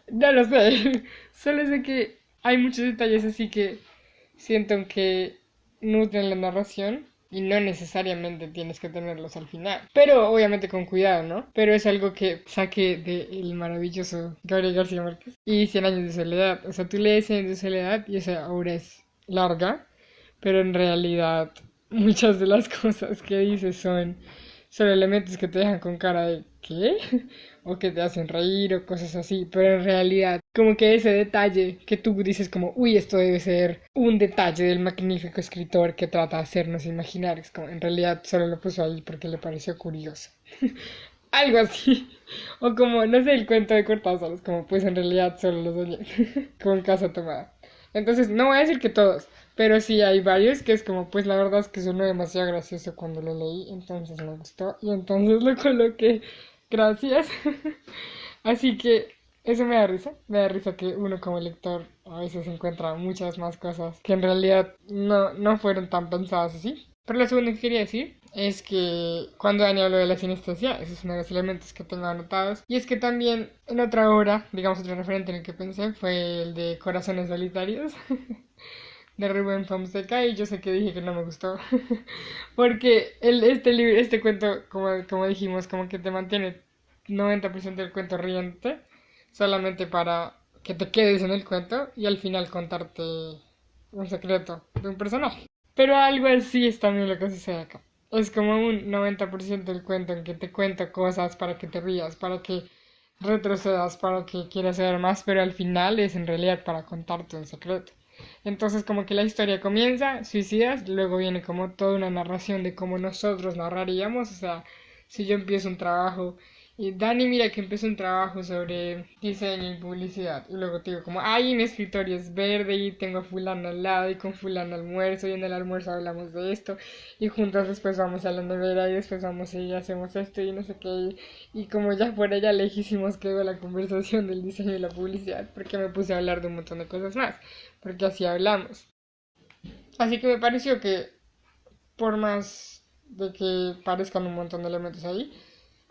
No lo sé. Solo sé que hay muchos detalles así que siento que nutren la narración y no necesariamente tienes que tenerlos al final. Pero obviamente con cuidado, ¿no? Pero es algo que saqué del maravilloso Gabriel García Márquez y Cien años de soledad. O sea, tú lees Cien años de soledad y esa obra es larga, pero en realidad muchas de las cosas que dice son elementos que te dejan con cara de ¿qué? O que te hacen reír o cosas así, pero en realidad como que ese detalle que tú dices como, uy, esto debe ser un detalle del magnífico escritor que trata de hacernos imaginar, es como en realidad solo lo puso ahí porque le pareció curioso. Algo así. O como, no sé, el cuento de Cortázar, es como, pues en realidad solo lo soñé, con casa tomada. Entonces, no voy a decir que todos, pero sí hay varios que es como, pues la verdad es que sonó demasiado gracioso cuando lo leí, entonces me gustó y entonces lo coloqué. Gracias. Así que eso me da risa que uno como lector a veces encuentra muchas más cosas que en realidad no fueron tan pensadas así. Pero lo segundo que quería decir es que cuando Dani habló de la sinestesia, ese es uno de los elementos que tengo anotados. Y es que también en otra obra, digamos otro referente en el que pensé, fue el de Corazones Solitarios. de Rubén Fonseca y yo sé que dije que no me gustó. Porque este libro, este cuento, como dijimos, como que te mantiene 90% del cuento riente, solamente para que te quedes en el cuento y al final contarte un secreto de un personaje. Pero algo así es también lo que sucede acá. Es como un 90% del cuento en que te cuento cosas para que te rías, para que retrocedas, para que quieras saber más, pero al final es en realidad para contarte un secreto. Entonces como que la historia comienza, suicidas, luego viene como toda una narración de cómo nosotros narraríamos, o sea, si yo empiezo un trabajo y Dani mira que empezó un trabajo sobre diseño y publicidad y luego te digo como, ay, mi escritorio es verde y tengo a fulano al lado y con fulano almuerzo y en el almuerzo hablamos de esto y juntas después vamos a la nevera y después vamos y hacemos esto y no sé qué y como ya fuera ya lejísimos quedó la conversación del diseño y la publicidad porque me puse a hablar de un montón de cosas más porque así hablamos. Así que me pareció que por más de que parezcan un montón de elementos ahí,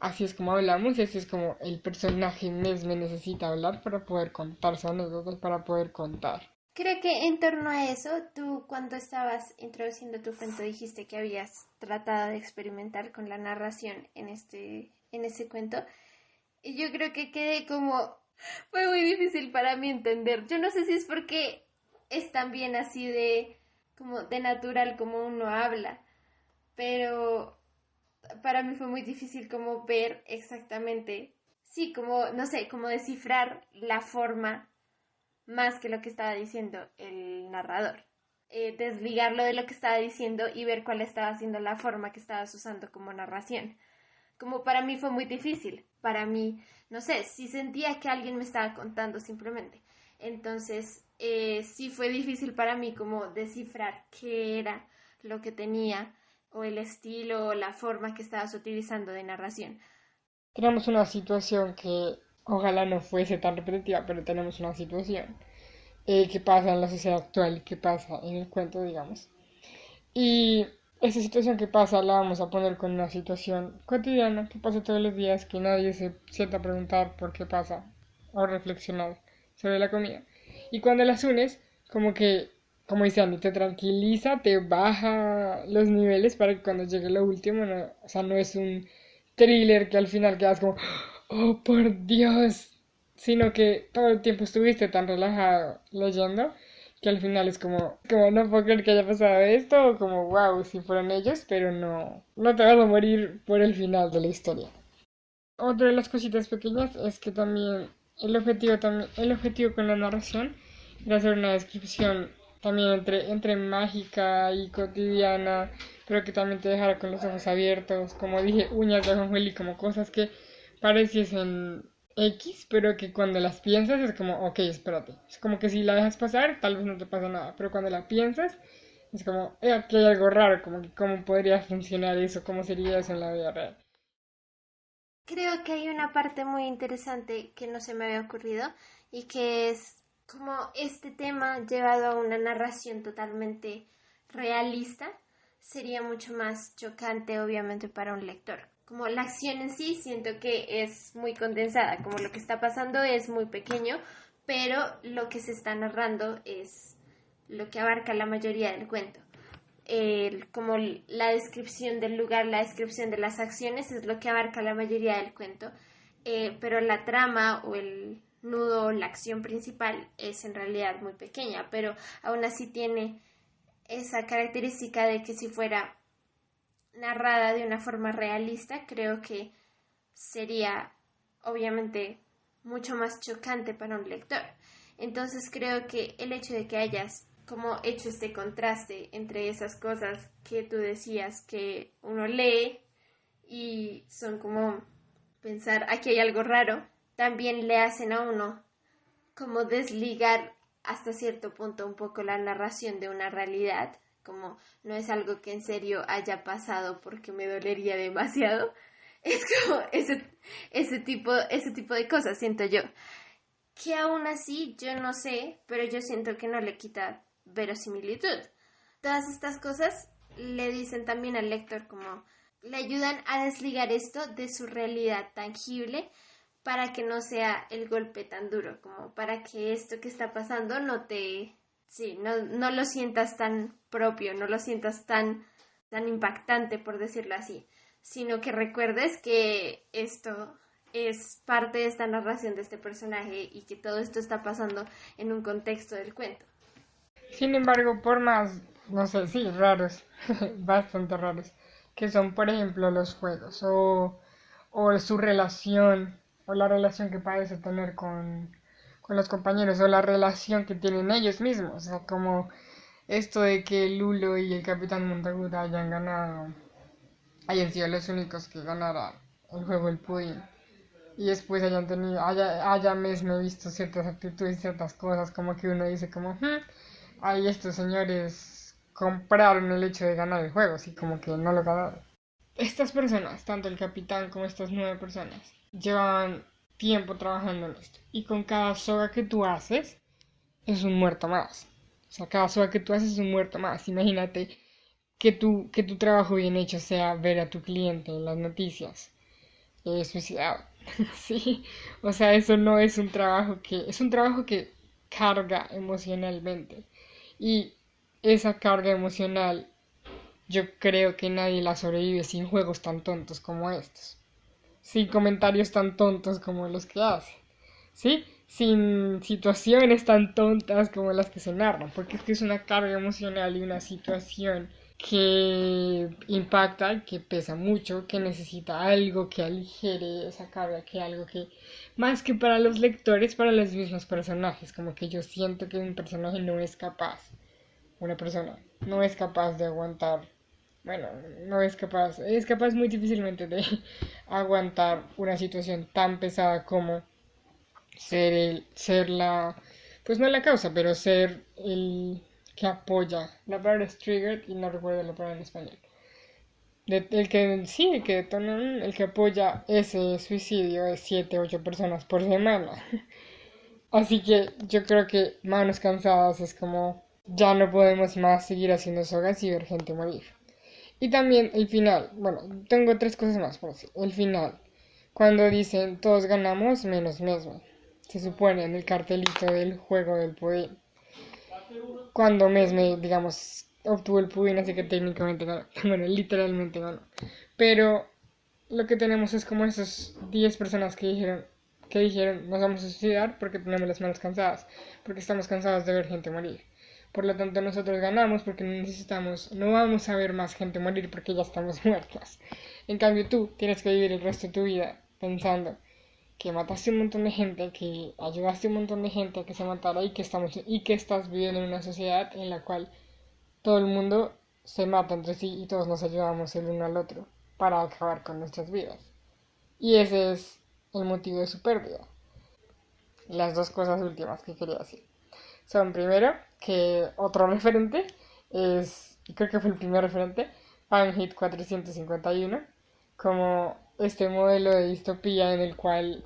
así es como hablamos y así es como el personaje me necesita hablar para poder contar sus anécdotas, para poder contar. Creo que en torno a eso, tú cuando estabas introduciendo tu cuento dijiste que habías tratado de experimentar con la narración en ese cuento. Y yo creo que quedé como... Fue muy difícil para mí entender. Yo no sé si es porque es también así de como de natural como uno habla, pero para mí fue muy difícil como ver exactamente, sí, como, no sé, como descifrar la forma más que lo que estaba diciendo el narrador. Desligarlo de lo que estaba diciendo y ver cuál estaba siendo la forma que estabas usando como narración. Como para mí fue muy difícil. Para mí, no sé, sí sentía que alguien me estaba contando simplemente. Entonces, sí fue difícil para mí como descifrar qué era lo que tenía o el estilo o la forma que estabas utilizando de narración. Tenemos una situación que ojalá no fuese tan repetitiva, pero tenemos una situación que pasa en la sociedad actual, que pasa en el cuento, digamos. Y esa situación que pasa la vamos a poner con una situación cotidiana que pasa todos los días, que nadie se sienta a preguntar por qué pasa o reflexionar sobre la comida. Y cuando las unes, como que, como dice Andy, te tranquiliza, te baja los niveles para que cuando llegue lo último, no, o sea, no es un thriller que al final quedas como, oh por Dios, sino que todo el tiempo estuviste tan relajado leyendo que al final es como no puedo creer que haya pasado esto, o como wow, si fueron ellos, pero no te vas a morir por el final de la historia. Otra de las cositas pequeñas es que también, el objetivo con la narración era hacer una descripción también entre mágica y cotidiana, pero que también te dejara con los ojos abiertos, como dije, uñas de ajonjolí, como cosas que pareciesen X, pero que cuando las piensas es como, ok, espérate. Es como que si la dejas pasar, tal vez no te pasa nada, pero cuando la piensas, es como, aquí hay algo raro, como que cómo podría funcionar eso, cómo sería eso en la vida real. Creo que hay una parte muy interesante que no se me había ocurrido y que es como este tema llevado a una narración totalmente realista sería mucho más chocante obviamente para un lector. Como la acción en sí siento que es muy condensada, como lo que está pasando es muy pequeño, pero lo que se está narrando es lo que abarca la mayoría del cuento. Como la descripción del lugar, la descripción de las acciones es lo que abarca la mayoría del cuento, pero la trama o el nudo, la acción principal es en realidad muy pequeña, pero aún así tiene esa característica de que si fuera narrada de una forma realista, creo que sería obviamente mucho más chocante para un lector. Entonces creo que el hecho de que hayas como hecho este contraste entre esas cosas que tú decías que uno lee y son como pensar aquí hay algo raro, también le hacen a uno como desligar hasta cierto punto un poco la narración de una realidad, como no es algo que en serio haya pasado porque me dolería demasiado. Es como ese tipo de cosas, siento yo. Que aún así, yo no sé, pero yo siento que no le quita verosimilitud. Todas estas cosas le dicen también al lector como le ayudan a desligar esto de su realidad tangible para que no sea el golpe tan duro, como para que esto que está pasando no te sí, no lo sientas tan propio, no lo sientas tan impactante, por decirlo así, sino que recuerdes que esto es parte de esta narración de este personaje y que todo esto está pasando en un contexto del cuento. Sin embargo, por más, no sé, sí, raros, bastante raros, que son, por ejemplo, los juegos o su relación o la relación que parece tener con los compañeros o la relación que tienen ellos mismos. O sea, como esto de que Lulo y el Capitán Montagut hayan ganado, hayan sido los únicos que ganaran el juego del pudín. Y después hayan tenido, haya mismo visto ciertas actitudes, ciertas cosas, como que uno dice como, ay, estos señores compraron el hecho de ganar el juego, así como que no lo ganaron. Estas personas, tanto el capitán como estas 9 personas, llevan tiempo trabajando en esto. Y con cada soga que tú haces, es un muerto más. O sea, cada soga que tú haces es un muerto más. Imagínate que tu trabajo bien hecho sea ver a tu cliente en las noticias suicidado. Sí, o sea, eso no es un trabajo es un trabajo que carga emocionalmente. Y esa carga emocional yo creo que nadie la sobrevive sin juegos tan tontos como estos. Sin comentarios tan tontos como los que hacen. ¿Sí? Sin situaciones tan tontas como las que se narran, porque es que es una carga emocional y una situación que impacta, que pesa mucho, que necesita algo que aligere esa carga, que algo que, más que para los lectores, para los mismos personajes, como que yo siento que un personaje no es capaz, una persona no es capaz de aguantar, bueno, no es capaz muy difícilmente de aguantar una situación tan pesada como ser la, pues no la causa, pero ser el que apoya. La palabra es triggered y no recuerdo la palabra en español. El que, sí, el que detona, el que apoya ese suicidio de 7, 8 personas por semana. Así que yo creo que manos cansadas es como ya no podemos más seguir haciendo sogas y ver gente morir. Y también el final, bueno, tengo 3 cosas más por decir. El final, cuando dicen todos ganamos menos Mesme, se supone en el cartelito del juego del pudín. Cuando Mesme, digamos, obtuvo el pudín, así que técnicamente ganó. Bueno, literalmente ganó. Pero lo que tenemos es como esas 10 personas que dijeron nos vamos a suicidar porque tenemos las manos cansadas, porque estamos cansados de ver gente morir. Por lo tanto, nosotros ganamos porque no vamos a ver más gente morir porque ya estamos muertos. En cambio, tú tienes que vivir el resto de tu vida pensando que mataste un montón de gente, que ayudaste a un montón de gente a que se matara y que estás viviendo en una sociedad en la cual todo el mundo se mata entre sí y todos nos ayudamos el uno al otro para acabar con nuestras vidas. Y ese es el motivo de su pérdida. Las 2 cosas últimas que quería decir son, primero, que otro referente y creo que fue el primer referente, Fahrenheit 451, como este modelo de distopía en el cual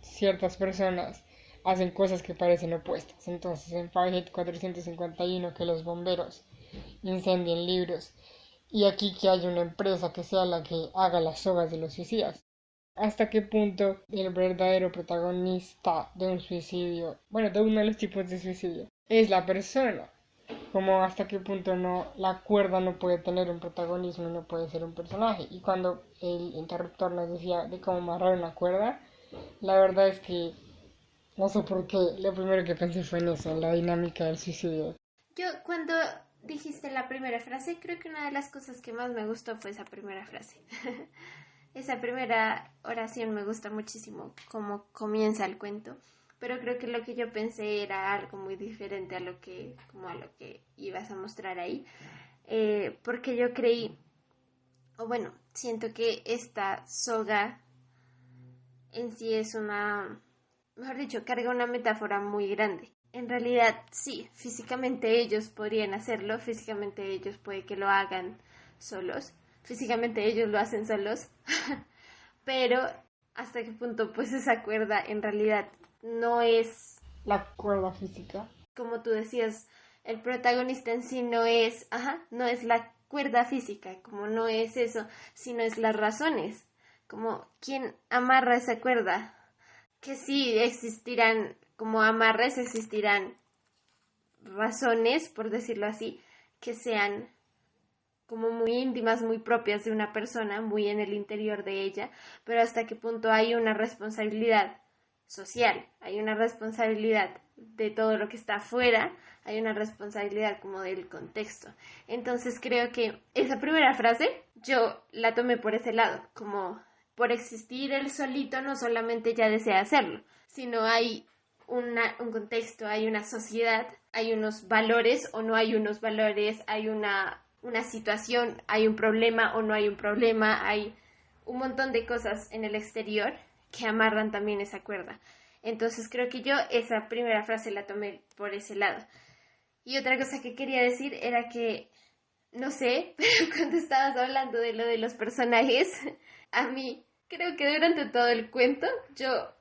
ciertas personas hacen cosas que parecen opuestas. Entonces, en Fahrenheit 451, que los bomberos incendien libros, y aquí que haya una empresa que sea la que haga las sogas de los suicidas. ¿Hasta qué punto el verdadero protagonista de un suicidio, bueno, de uno de los tipos de suicidio, es la persona? Como hasta qué punto la cuerda no puede tener un protagonismo, no puede ser un personaje. Y cuando el interruptor nos decía de cómo amarrar una cuerda, la verdad es que no sé por qué, lo primero que pensé fue en eso, en la dinámica del suicidio. Yo cuando dijiste la primera frase, creo que una de las cosas que más me gustó fue esa primera frase. Esa primera oración me gusta muchísimo, cómo comienza el cuento, pero creo que lo que yo pensé era algo muy diferente a lo que ibas a mostrar ahí, porque yo creí, o bueno, siento que esta soga en sí es mejor dicho, carga una metáfora muy grande. En realidad, sí, físicamente ellos podrían hacerlo, físicamente ellos puede que lo hagan solos, físicamente ellos lo hacen solos, pero hasta qué punto pues esa cuerda en realidad no es, La cuerda física. como tú decías, el protagonista en sí no es, no es la cuerda física, como no es eso, sino es las razones, como quién amarra esa cuerda, que sí existirán, como amarres existirán razones, por decirlo así, que sean como muy íntimas, muy propias de una persona, muy en el interior de ella, pero hasta qué punto hay una responsabilidad social, hay una responsabilidad de todo lo que está afuera, hay una responsabilidad como del contexto. Entonces creo que esa primera frase yo la tomé por ese lado, como por existir él solito no solamente ya desea hacerlo, sino hay un contexto, hay una sociedad, hay unos valores o no hay unos valores, hay una situación, hay un problema o no hay un problema, hay un montón de cosas en el exterior que amarran también esa cuerda. Entonces creo que yo esa primera frase la tomé por ese lado. Y otra cosa que quería decir era que, no sé, pero cuando estabas hablando de lo de los personajes, a mí creo que durante todo el cuento yo,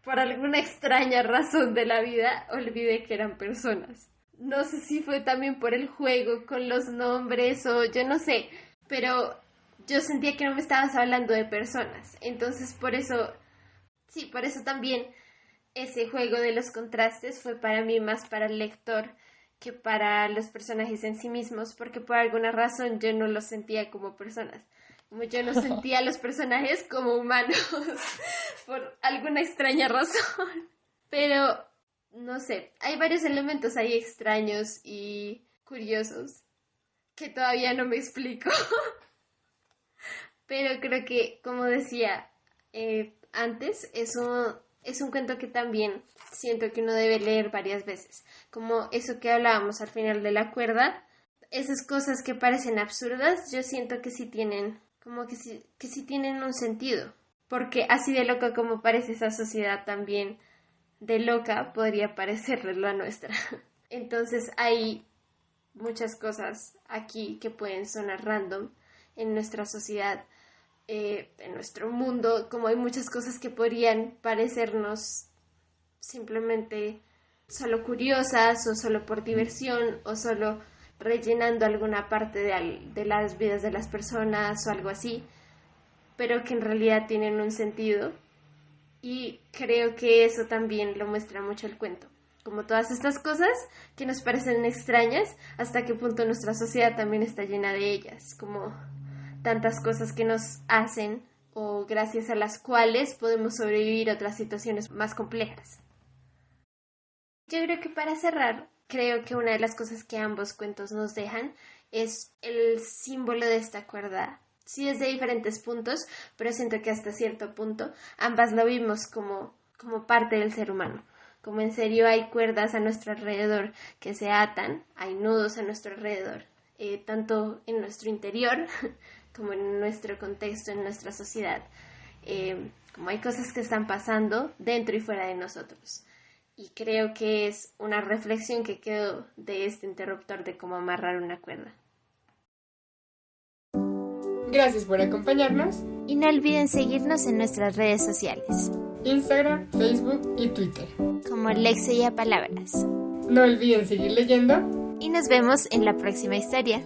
por alguna extraña razón de la vida, olvidé que eran personas. No sé si fue también por el juego con los nombres o yo no sé, pero yo sentía que no me estabas hablando de personas. Entonces por eso también ese juego de los contrastes fue para mí más para el lector que para los personajes en sí mismos, porque por alguna razón yo no los sentía como personas. Como yo no sentía a los personajes como humanos, por alguna extraña razón. Pero, no sé, hay varios elementos ahí extraños y curiosos que todavía no me explico. Pero creo que, como decía antes, es un cuento que también siento que uno debe leer varias veces. Como eso que hablábamos al final de la cuerda, esas cosas que parecen absurdas, yo siento que sí tienen, como que sí tienen un sentido. Porque así de loca como parece esa sociedad, también de loca podría parecerle la nuestra. Entonces hay muchas cosas aquí que pueden sonar random en nuestra sociedad, en nuestro mundo, como hay muchas cosas que podrían parecernos simplemente solo curiosas o solo por diversión o solo rellenando alguna parte de las vidas de las personas o algo así, pero que en realidad tienen un sentido, y creo que eso también lo muestra mucho el cuento, como todas estas cosas que nos parecen extrañas, hasta qué punto nuestra sociedad también está llena de ellas, como tantas cosas que nos hacen o gracias a las cuales podemos sobrevivir a otras situaciones más complejas. Yo creo que para cerrar, creo que una de las cosas que ambos cuentos nos dejan es el símbolo de esta cuerda. Sí es de diferentes puntos, pero siento que hasta cierto punto ambas lo vimos como parte del ser humano. Como en serio hay cuerdas a nuestro alrededor que se atan, hay nudos a nuestro alrededor, tanto en nuestro interior como en nuestro contexto, en nuestra sociedad. Como hay cosas que están pasando dentro y fuera de nosotros. Y creo que es una reflexión que quedó de este interruptor de cómo amarrar una cuerda. Gracias por acompañarnos. Y no olviden seguirnos en nuestras redes sociales. Instagram, Facebook y Twitter. Como Lexia Palabras. No olviden seguir leyendo. Y nos vemos en la próxima historia.